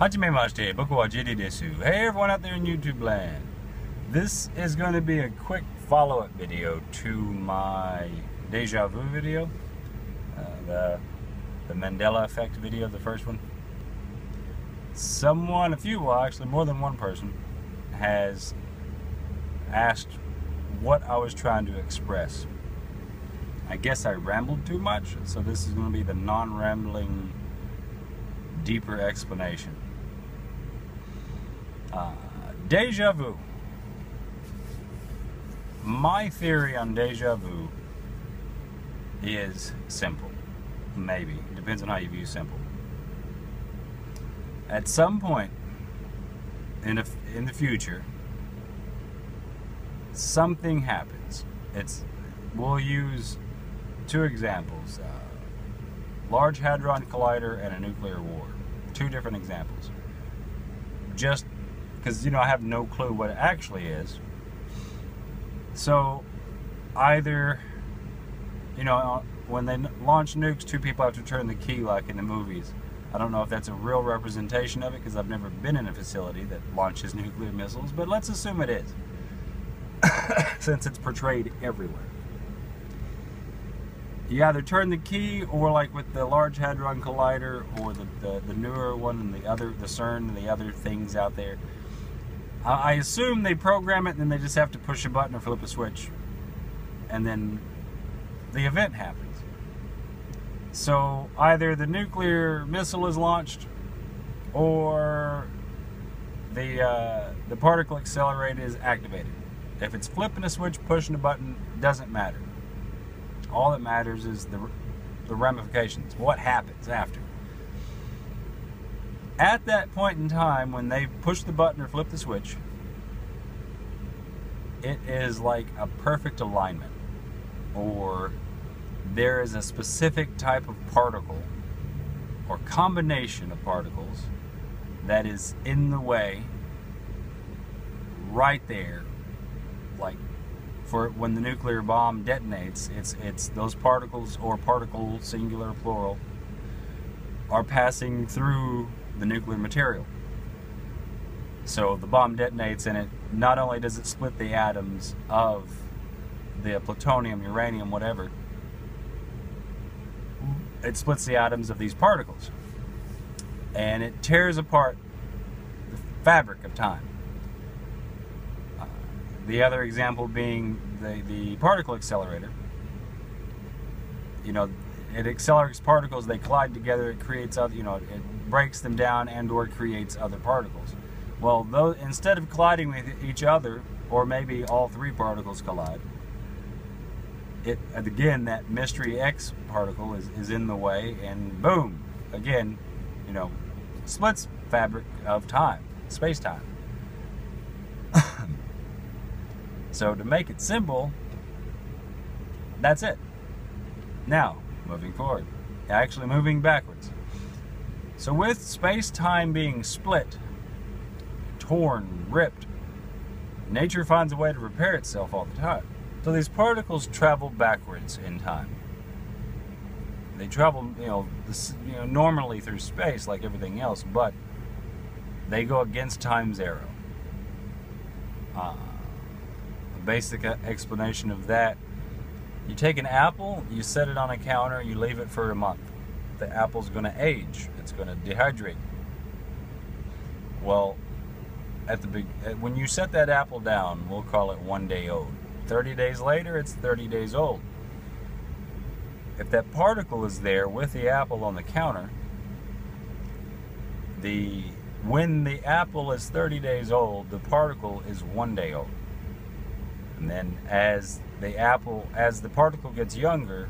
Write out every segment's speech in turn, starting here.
Hajimemashite, boku wa JD desu. Hey everyone out there in YouTube land. This is going to be a quick follow-up video to my DeJa-Vu video. The Mandela Effect video, the first one. Actually more than one person has asked what I was trying to express. I guess I rambled too much, so this is going to be the non-rambling, deeper explanation. DeJa-Vu. My theory on DeJa-Vu is simple. Maybe. It depends on how you view simple. At some point in the future, something happens. We'll use two examples. Large Hadron Collider and a nuclear war. Two different examples. Just because, I have no clue what it actually is. So, either, when they launch nukes, two people have to turn the key like in the movies. I don't know if that's a real representation of it because I've never been in a facility that launches nuclear missiles, but let's assume it is. Since it's portrayed everywhere. You either turn the key, or like with the Large Hadron Collider, or the newer one, and the CERN, and the other things out there. I assume they program it, and then they just have to push a button or flip a switch, and then the event happens. So either the nuclear missile is launched, or the particle accelerator is activated. If it's flipping a switch, pushing a button, doesn't matter. All that matters is the ramifications, what happens after. At that point in time, when they push the button or flip the switch, it is like a perfect alignment. Or there is a specific type of particle, or combination of particles, that is in the way, right there. Like, for when the nuclear bomb detonates, it's those particles, or particle, singular, plural, are passing through the nuclear material. So the bomb detonates, and it not only does it split the atoms of the plutonium, uranium, whatever, it splits the atoms of these particles, and it tears apart the fabric of time. The other example being the particle accelerator. It accelerates particles, they collide together, it creates other, it breaks them down and/or creates other particles. Well, instead of colliding with each other, or maybe all three particles collide, again, that mystery X particle is in the way, and boom, again, splits fabric of time, space-time. So to make it simple, that's it. Now, moving forward. Actually moving backwards. So with space-time being split, torn, ripped, nature finds a way to repair itself all the time. So these particles travel backwards in time. They travel, normally through space like everything else, but they go against time's arrow. Basic explanation of that: you take an apple, you set it on a counter, you leave it for a month. The apple's going to age, it's going to dehydrate. Well, when you set that apple down, we'll call it 1 day old. 30 days later, it's 30 days old. If that particle is there with the apple on the counter, when the apple is 30 days old, the particle is 1 day old. And then as the particle gets younger,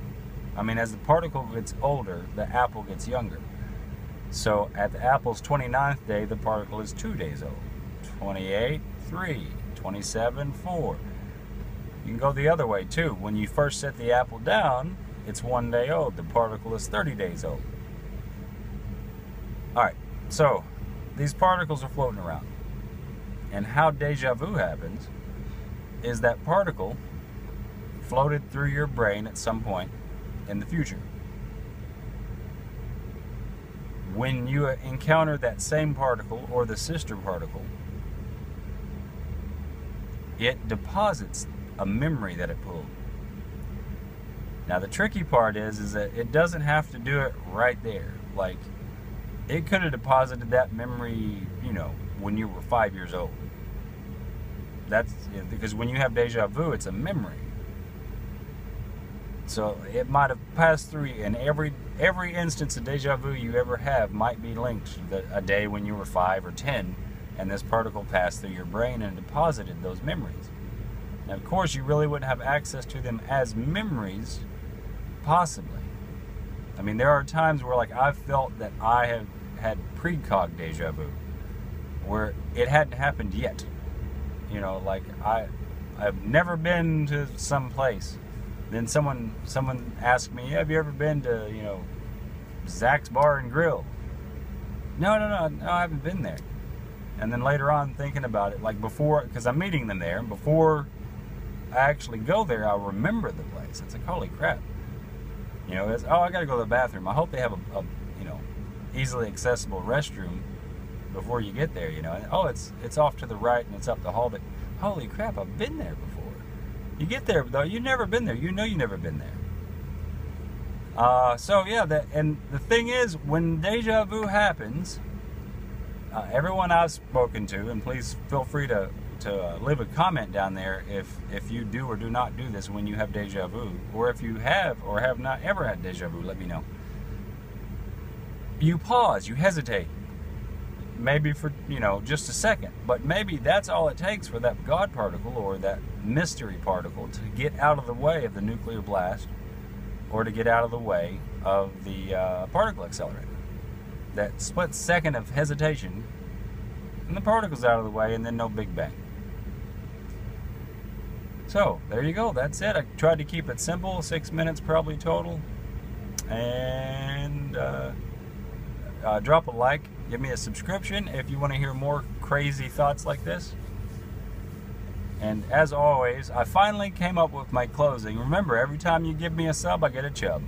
as the particle gets older, the apple gets younger. So at the apple's 29th day, the particle is 2 days old. 28, 3, 27, 4. You can go the other way too. When you first set the apple down, it's 1 day old. The particle is 30 days old. Alright, so these particles are floating around. And how DeJa-Vu happens is that particle floated through your brain at some point in the future. when you encounter that same particle or the sister particle, it deposits a memory that it pulled. Now the tricky part is that it doesn't have to do it right there. Like, it could have deposited that memory, you know, when you were 5 years old. That's because when you have deja vu, it's a memory. So it might have passed through, and every instance of deja vu you ever have might be linked to a day when you were 5 or 10, and this particle passed through your brain and deposited those memories. Now, of course, you really wouldn't have access to them as memories, possibly. I mean, there are times where, like, I've felt that I have had precog deja vu, where it hadn't happened yet. You know, like, I've never been to some place. Then someone asked me, have you ever been to, you know, Zach's Bar and Grill? No, I haven't been there. And then later on, thinking about it, like before, because I'm meeting them there, and before I actually go there, I'll remember the place. It's like, holy crap. You know, it's, oh, I got to go to the bathroom. I hope they have a you know, easily accessible restroom before you get there, you know. And, oh, it's off to the right and it's up the hall, but holy crap, I've been there before. You get there, though, you've never been there. You know you've never been there. So, yeah, and the thing is, when deja vu happens, everyone I've spoken to, and please feel free to leave a comment down there if you do or do not do this when you have deja vu, or if you have or have not ever had deja vu, let me know. You pause, you hesitate, maybe for, you know, just a second, but maybe that's all it takes for that God particle or that mystery particle to get out of the way of the nuclear blast, or to get out of the way of the particle accelerator. That split second of hesitation, and the particle's out of the way, and then no Big Bang. So, there you go. That's it. I tried to keep it simple, 6 minutes probably total. And drop a like, give me a subscription if you want to hear more crazy thoughts like this. And as always, I finally came up with my closing. Remember, every time you give me a sub, I get a chub.